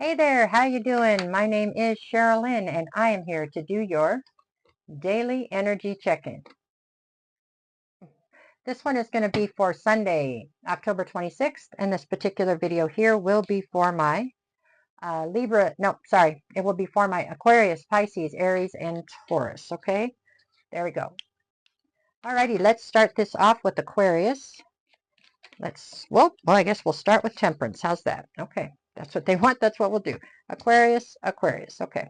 Hey there, how you doing? My name is Sherilyn and I am here to do your daily energy check-in. This one is going to be for Sunday, October 26th, and this particular video here will be for my it will be for my Aquarius, Pisces, Aries, and Taurus, okay? There we go. Alrighty, let's start this off with Aquarius. Well, I guess we'll start with Temperance. How's that? Okay, that's what they want. That's what we'll do. Aquarius, okay.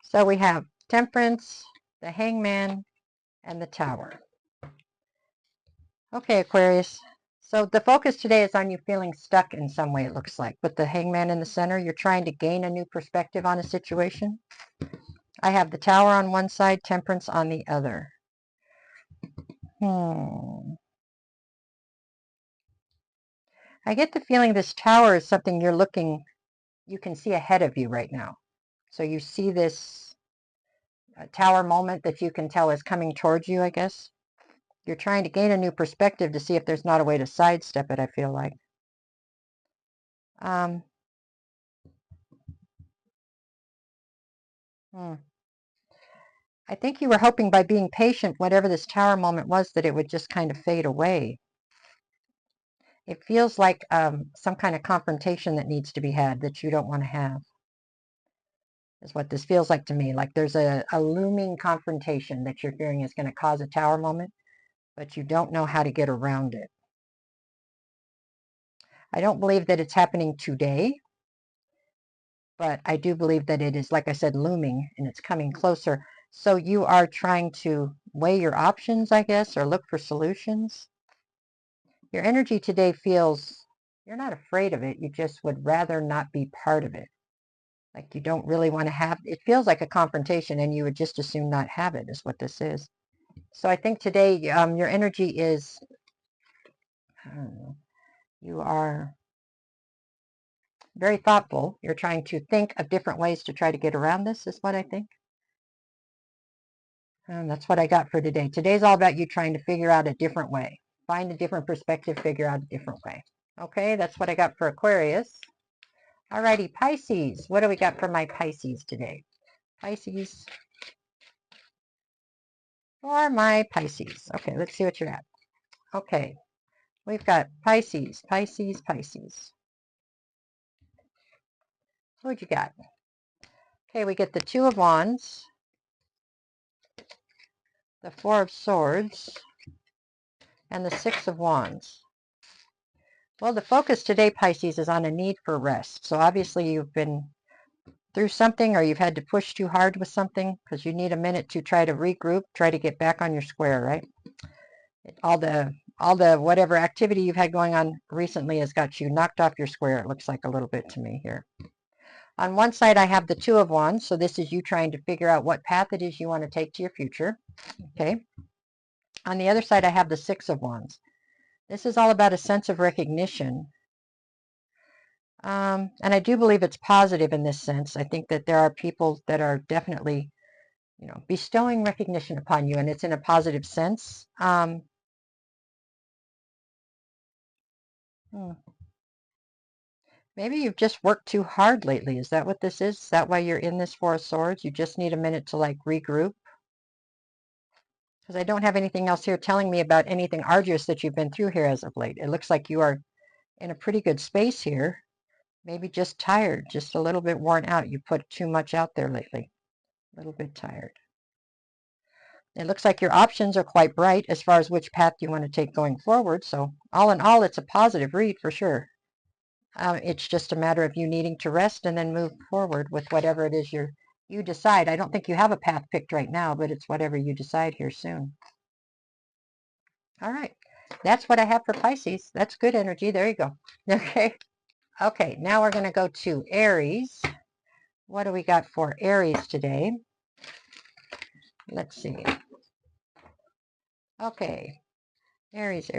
So we have Temperance, the Hangman, and the Tower. Okay, Aquarius. So the focus today is on you feeling stuck in some way, it looks like. With the Hangman in the center, you're trying to gain a new perspective on a situation. I have the Tower on one side, Temperance on the other. I get the feeling this Tower is something you can see ahead of you right now. So you see this Tower moment that you can tell is coming towards you, I guess. You're trying to gain a new perspective to see if there's not a way to sidestep it, I feel like. I think you were hoping by being patient, whatever this Tower moment was, that it would just kind of fade away. It feels like some kind of confrontation that needs to be had that you don't want to have, is what this feels like to me. Like there's a looming confrontation that you're fearing is going to cause a Tower moment, but you don't know how to get around it. I don't believe that it's happening today, but I do believe that it is, like I said, looming and it's coming closer. So you are trying to weigh your options, I guess, or look for solutions. Your energy today feels you're not afraid of it. You just would rather not be part of it. Like you don't really want to have, it feels like a confrontation and you would just as soon not have it, is what this is. So I think today your energy is, I don't know, you are very thoughtful. You're trying to think of different ways to try to get around this, is what I think. And that's what I got for today. Today's all about you trying to figure out a different way. Find a different perspective, figure out a different way. Okay, that's what I got for Aquarius. Alrighty, Pisces. What do we got for my Pisces today? Pisces. For my Pisces. Okay, let's see what you're at. Okay, we've got Pisces. What you got? Okay, we get the Two of Wands, the Four of Swords, and the Six of Wands. Well, the focus today, Pisces, is on a need for rest. So obviously you've been through something or you've had to push too hard with something because you need a minute to try to regroup, try to get back on your square, right? All the whatever activity you've had going on recently has got you knocked off your square, it looks like a little bit to me here. On one side, I have the Two of Wands, so this is you trying to figure out what path it is you want to take to your future. Okay. On the other side, I have the Six of Wands. This is all about a sense of recognition. And I do believe it's positive in this sense. I think that there are people that are definitely, bestowing recognition upon you, and it's in a positive sense. Maybe you've just worked too hard lately. Is that what this is? Is that why you're in this Four of Swords? You just need a minute to like regroup? Because I don't have anything else here telling me about anything arduous that you've been through here as of late. It looks like you are in a pretty good space here. Maybe just tired, just a little bit worn out. You put too much out there lately. A little bit tired. It looks like your options are quite bright as far as which path you want to take going forward. So all in all, it's a positive read for sure. It's just a matter of you needing to rest and then move forward with whatever it is you decide. I don't think you have a path picked right now, but it's whatever you decide here soon. All right. That's what I have for Pisces. That's good energy. There you go. Okay. Okay. Now we're going to go to Aries. What do we got for Aries today? Let's see. Okay. Aries.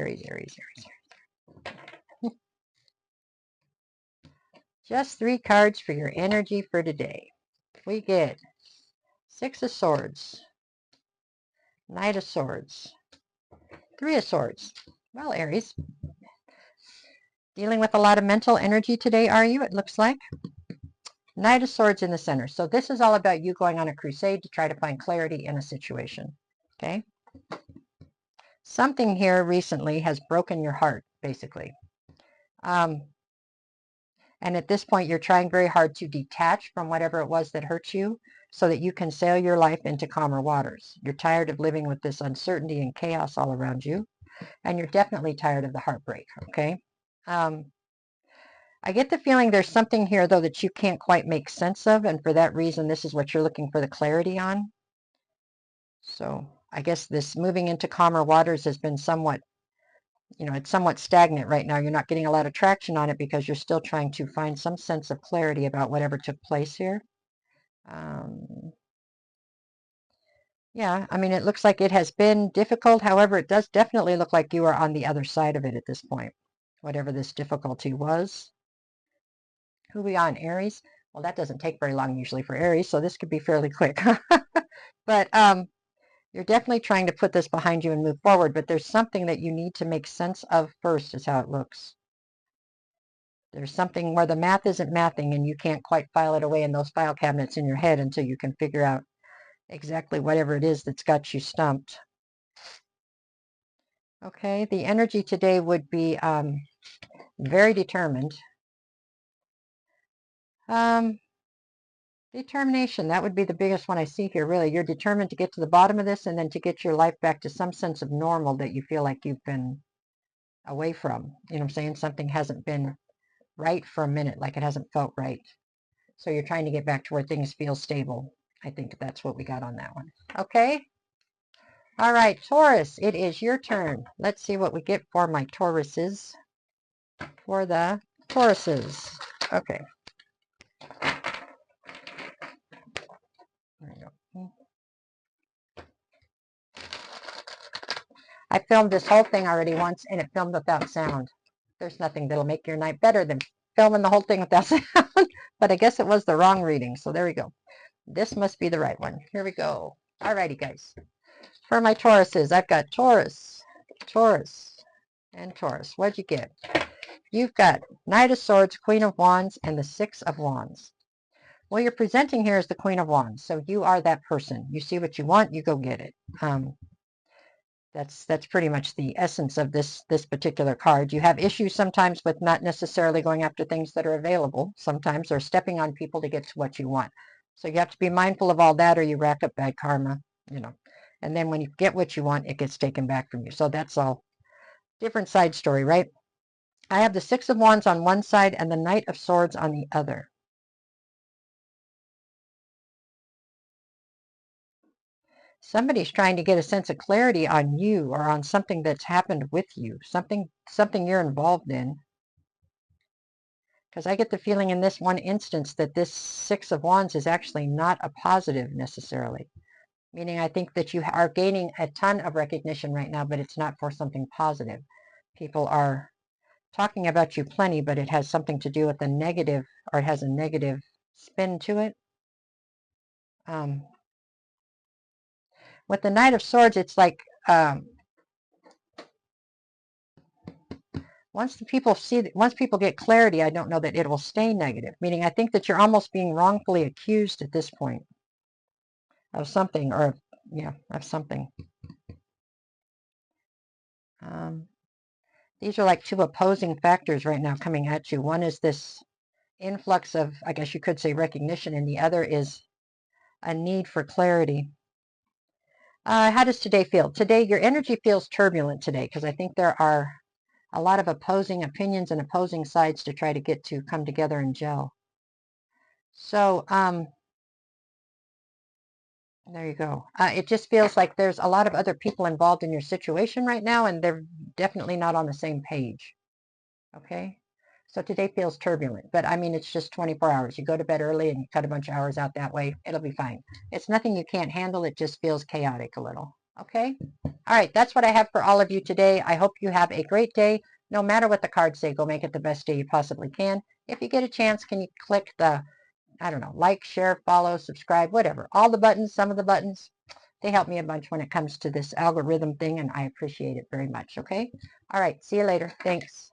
Just 3 cards for your energy for today. We get Six of Swords, Knight of Swords, 3 of Swords. Well, Aries, Dealing with a lot of mental energy today, are you? It looks like. Knight of Swords in the center. So this is all about you going on a crusade to try to find clarity in a situation. Okay? Something here recently has broken your heart, basically. And at this point, you're trying very hard to detach from whatever it was that hurt you so that you can sail your life into calmer waters. You're tired of living with this uncertainty and chaos all around you. And you're definitely tired of the heartbreak, okay? I get the feeling there's something here, though, that you can't quite make sense of, and for that reason, this is what you're looking for the clarity on. So I guess this moving into calmer waters has been somewhat, it's somewhat stagnant right now. You're not getting a lot of traction on it because you're still trying to find some sense of clarity about whatever took place here. Yeah, I mean, it looks like it has been difficult. However, it does definitely look like you are on the other side of it at this point, whatever this difficulty was. Who are we on, Aries? Well, that doesn't take very long usually for Aries, so this could be fairly quick. But you're definitely trying to put this behind you and move forward, but there's something that you need to make sense of first, is how it looks. There's something where the math isn't mathing and you can't quite file it away in those file cabinets in your head until you can figure out exactly whatever it is that's got you stumped. Okay, the energy today would be very determined. Determination, that would be the biggest one I see here, really. You're determined to get to the bottom of this and then to get your life back to some sense of normal that you feel like you've been away from. You know what I'm saying? Something hasn't been right for a minute, like it hasn't felt right. So you're trying to get back to where things feel stable. I think that's what we got on that one. Okay? All right, Taurus, it is your turn. Let's see what we get for my Tauruses. For the Tauruses. Okay. There you go. I filmed this whole thing already once, and it filmed without sound. There's nothing that'll make your night better than filming the whole thing without sound. But I guess it was the wrong reading, so there we go. This must be the right one. Here we go. Alrighty, guys. For my Tauruses, I've got Taurus, Taurus, and Taurus. What'd you get? You've got Knight of Swords, Queen of Wands, and the Six of Wands. Well, you're presenting here as the Queen of Wands, so you are that person. You see what you want, you go get it. That's pretty much the essence of this particular card. You have issues sometimes with not necessarily going after things that are available. Sometimes or stepping on people to get to what you want. So you have to be mindful of all that, or you rack up bad karma, And then when you get what you want, it gets taken back from you. So that's all different side story, right? I have the Six of Wands on one side and the Knight of Swords on the other. Somebody's trying to get a sense of clarity on you or on something that's happened with you, something you're involved in. Because I get the feeling in this one instance that this Six of Wands is actually not a positive necessarily. Meaning I think that you are gaining a ton of recognition right now, but it's not for something positive. People are talking about you plenty, but it has something to do with a negative, or it has a negative spin to it. With the Knight of Swords, it's like once people get clarity, I don't know that it will stay negative. Meaning I think that you're almost being wrongfully accused at this point of something, or of something. These are like two opposing factors right now coming at you. One is this influx of, I guess you could say, recognition, and the other is a need for clarity. How does today feel? Today, your energy feels turbulent today because I think there are a lot of opposing opinions and opposing sides to try to get to come together and gel. So, there you go. It just feels like there's a lot of other people involved in your situation right now, and they're definitely not on the same page. Okay? So today feels turbulent, but I mean, it's just 24 hours. You go to bed early and you cut a bunch of hours out that way. It'll be fine. It's nothing you can't handle. It just feels chaotic a little. Okay? All right, that's what I have for all of you today. I hope you have a great day. No matter what the cards say, go make it the best day you possibly can. If you get a chance, can you click the, I don't know, like, share, follow, subscribe, whatever. All the buttons, some of the buttons, they help me a bunch when it comes to this algorithm thing, and I appreciate it very much, okay? All right, see you later. Thanks.